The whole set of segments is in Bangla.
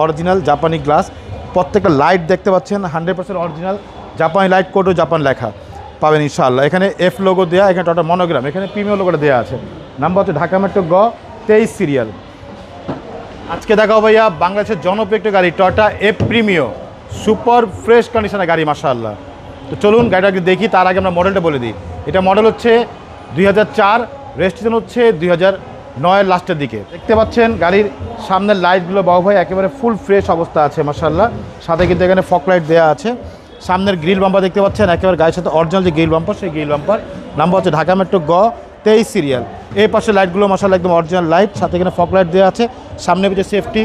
অরিজিনাল জাপানি গ্লাস, প্রত্যেকটা লাইট দেখতে পাচ্ছেন 100% অরিজিনাল জাপানি লাইট, কোডও জাপান লেখা পাবেন ইনশাআল্লাহ। এখানে এফ লোগো দেওয়া, এখানে টটা মনোগ্রাম, এখানে প্রিমিয়াম লোগোটা দেওয়া আছে। নাম্বার হচ্ছে ঢাকা মেট্রো গ 23 সিরিয়াল। আজকে দেখাও ভাইয়া বাংলাদেশের জনপ্রিয় একটা গাড়ি Toyota F Premio, super fresh কন্ডিশনের গাড়ি মাশাআল্লাহ। তো চলুন গাড়িটা একটু দেখি, তার আগে আমরা মডেলটা বলে দিই। এটা মডেল হচ্ছে 2004, রেজিস্ট্রেশন হচ্ছে 2009-এর লাস্টের দিকে। দেখতে পাচ্ছেন গাড়ির সামনের লাইটগুলো বাবু ভাই একেবারে ফুল ফ্রেশ অবস্থা আছে মাশাআল্লাহ। সাথে কিন্তু এখানে ফক লাইট দেওয়া আছে। সামনের গ্রিল বাম্পার দেখতে পাচ্ছেন একেবারে গাড়ির সাথে অরিজিনাল যে গ্রিল বাম্পার, সেই গ্রিল বাম্পার। নাম্বার হচ্ছে ঢাকা মেট্রো গ 23 সিরিয়াল। এই পাশে লাইটগুলো মাশাআল্লাহ একদম অরিজিনাল লাইট, সাথে এখানে ফক লাইট দেওয়া আছে। সামনে পিছিয়ে সেফটি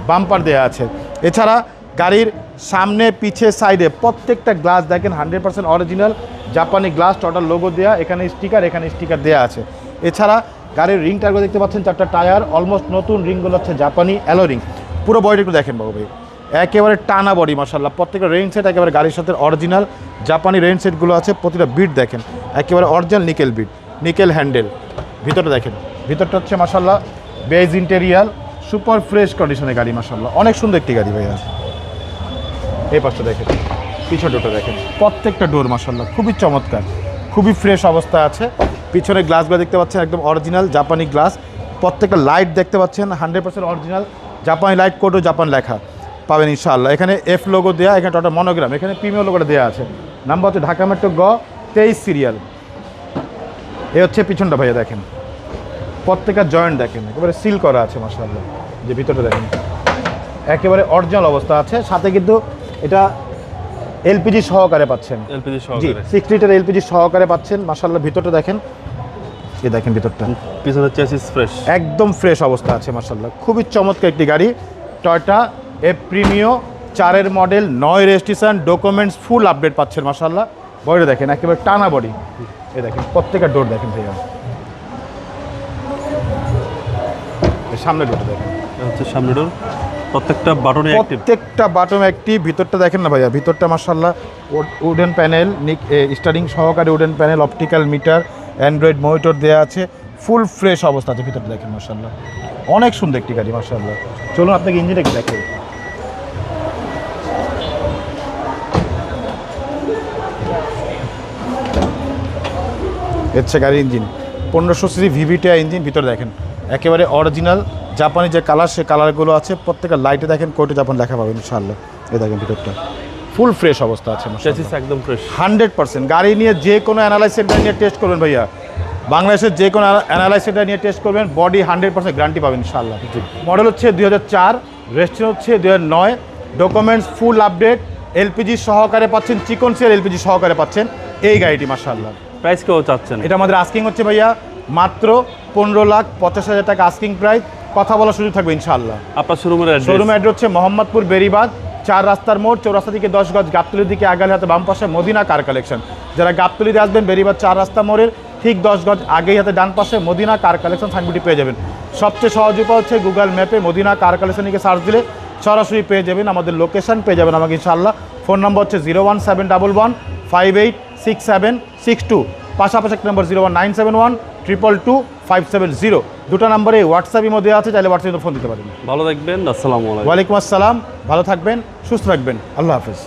বাম্পার দেওয়া আছে। এছাড়া গাড়ির সামনে পিছে সাইডে প্রত্যেকটা গ্লাস দেখেন 100% অরিজিনাল জাপানি গ্লাস, টোটাল লোগো দেওয়া, এখানে স্টিকার দেওয়া আছে। এছাড়া গাড়ির রিং টায়ারগুলো দেখতে পাচ্ছেন, 4টা টায়ার অলমোস্ট নতুন, রিংগুলো হচ্ছে জাপানি অ্যালো রিং। পুরো বডিটা একটু দেখেন বাবু ভাই, একেবারে টানা বডি মাশাআল্লাহ। প্রত্যেকটা রেইন সেট একেবারে গাড়ির সাথে অরিজিনাল জাপানি রেইন সেটগুলো আছে। প্রতিটা বিট দেখেন একেবারে অরিজিনাল নিকেল বিট, নিকেল হ্যান্ডেল। ভিতরটা দেখেন, ভিতরটা হচ্ছে মাশাআল্লাহ বেজ ইন্টেরিয়াল, সুপার ফ্রেশ কন্ডিশনের গাড়ি মাশাআল্লাহ। অনেক সুন্দর একটি গাড়ি ভাইয়া। এই পাশটা দেখেন, পিছনে ডোরটা দেখেন, প্রত্যেকটা ডোর মাশাআল্লাহ খুবই চমৎকার, খুবই ফ্রেশ অবস্থা আছে। পিছনে গ্লাসগুলো দেখতে পাচ্ছেন একদম অরিজিনাল জাপানি গ্লাস। প্রত্যেকটা লাইট দেখতে পাচ্ছেন 100% অরিজিনাল জাপানি লাইট, কোডও জাপান লেখা পাবেন ইনশাআল্লাহ। এখানে এফ লোগো দেওয়া, এখানে টটা মনোগ্রাম, এখানে প্রিমিয়াম লোগোটা দেওয়া আছে। নাম্বার হচ্ছে ঢাকা মেট্রো গ 23 সিরিয়াল। এ হচ্ছে পিছনটা ভাইয়া দেখেন, প্রত্যেকটা জয়েন্ট দেখেন একেবারে সিল করা আছে মাশাআল্লাহ। যে ভিতরটা দেখেন একেবারে অরিজিনাল অবস্থা আছে। সাথে কিন্তু এটা এলপিজি সহকারে পাচ্ছেন, জি 6 লিটার এলপিজি সহকারে পাচ্ছেন মাশাআল্লাহ। ভিতরটা দেখেন, এই দেখেন ভিতরটা, পিছনের চেসিস ফ্রেশ, একদম ফ্রেশ অবস্থা আছে মাশাআল্লাহ। খুবই চমৎকার একটি গাড়ি টয়োটা এফ প্রিমিও, 4-এর model, 9 registration, documents full update পাচ্ছেন মাশাআল্লাহ। বডিটা দেখেন একেবারে টানা বডি, এই দেখেন প্রত্যেকটা ডোর দেখেন ভাইয়া, সামনে ডোরটা দেখেন, হচ্ছে সামনে ডোর, প্রত্যেকটা বাটন অ্যাক্টিভ। ভিতরটা দেখেন না ভাইয়া, ভিতরটা মাশাআল্লাহ উডেন প্যানেল, স্টারিং সহকারে wooden panel, optical metre, Android monitor দেওয়া আছে, ফুল ফ্রেশ অবস্থা আছে। ভিতরটা দেখেন মাশাআল্লাহ অনেক সুন্দর একটি গাড়ি মাশাআল্লাহ। চলুন আপনাকে ইঞ্জিনটা একটু দেখেন। হচ্ছে গাড়ির ইঞ্জিন 1500 সিসি ভিভিটিআই ইঞ্জিন। ভিতরে দেখেন একেবারে অরিজিনাল জাপানি যে কালার, সে কালারগুলো আছে। প্রত্যেকটা লাইটে দেখেন কোটে জাপান লেখা পাবেন ইনশাআল্লাহ। এই দেখেন ভিতরটা ফুল ফ্রেশ অবস্থা আছে চেসিস একদম ফ্রেশ 100%। গাড়ি নিয়ে যে কোনো অ্যানালাইজ সেন্টার নিয়ে টেস্ট করবেন ভাইয়া, বাংলাদেশের যে কোনো অ্যানালাইজ সেন্টার নিয়ে টেস্ট করবেন, বডি 100% গ্যারান্টি পাবেন ইনশাআল্লাহ। মডেল হচ্ছে 2004, রেজিস্ট্রেশন হচ্ছে 2009, ডকুমেন্টস ফুল আপডেট, এলপিজি সহকারে পাচ্ছেন, চিকন সিয়ার এলপিজি সহকারে পাচ্ছেন এই গাড়িটি মাশাআল্লাহ। প্রাইস কেউ চাচ্ছেন? এটা আমাদের আস্কিং হচ্ছে ভাইয়া মাত্র 15,50,000 টাকা আস্কিং প্রাইস, কথা বলার সুযোগ থাকবে ইনশাআল্লাহ। আপনার শোরুমের অ্যাড্রেস হচ্ছে মোহাম্মদপুর বেরিবাদ, 4 রাস্তার মোড়, চৌরাস্তা থেকে 10 গজ, গাবতলির দিকে আগালে হাতে বাম পাশে মদিনা কার কালেকশন। যারা গাবতলিতে আসবেন বেরিবাদ 4 রাস্তা মোড়ের ঠিক 10 গজ আগেই হাতে ডান পাশে মদিনা কার কালেকশন সাইনবোর্ডটি পেয়ে যাবেন। সবচেয়ে সহজ উপায় হচ্ছে গুগল ম্যাপে মদিনা কার কালেকশনকে সার্চ দিলে সরাসরি পেয়ে যাবেন, আমাদের লোকেশন পেয়ে যাবেন আমাকে ইনশাআল্লাহ। ফোন নম্বর হচ্ছে 01711586762, পাশাপাশি একটা নম্বর 01971222570। দুটো নম্বরে হোয়াটসঅ্যাপ ইমো দেওয়া আছে, চাইলে হোয়াটসঅ্যাপে ফোন দিতে পারেন। ভালো থাকবেন, আসসালামু আলাইকুম। ওয়ালাইকুম আসসালাম, ভালো থাকবেন, সুস্থ থাকবেন, আল্লাহ হাফেজ।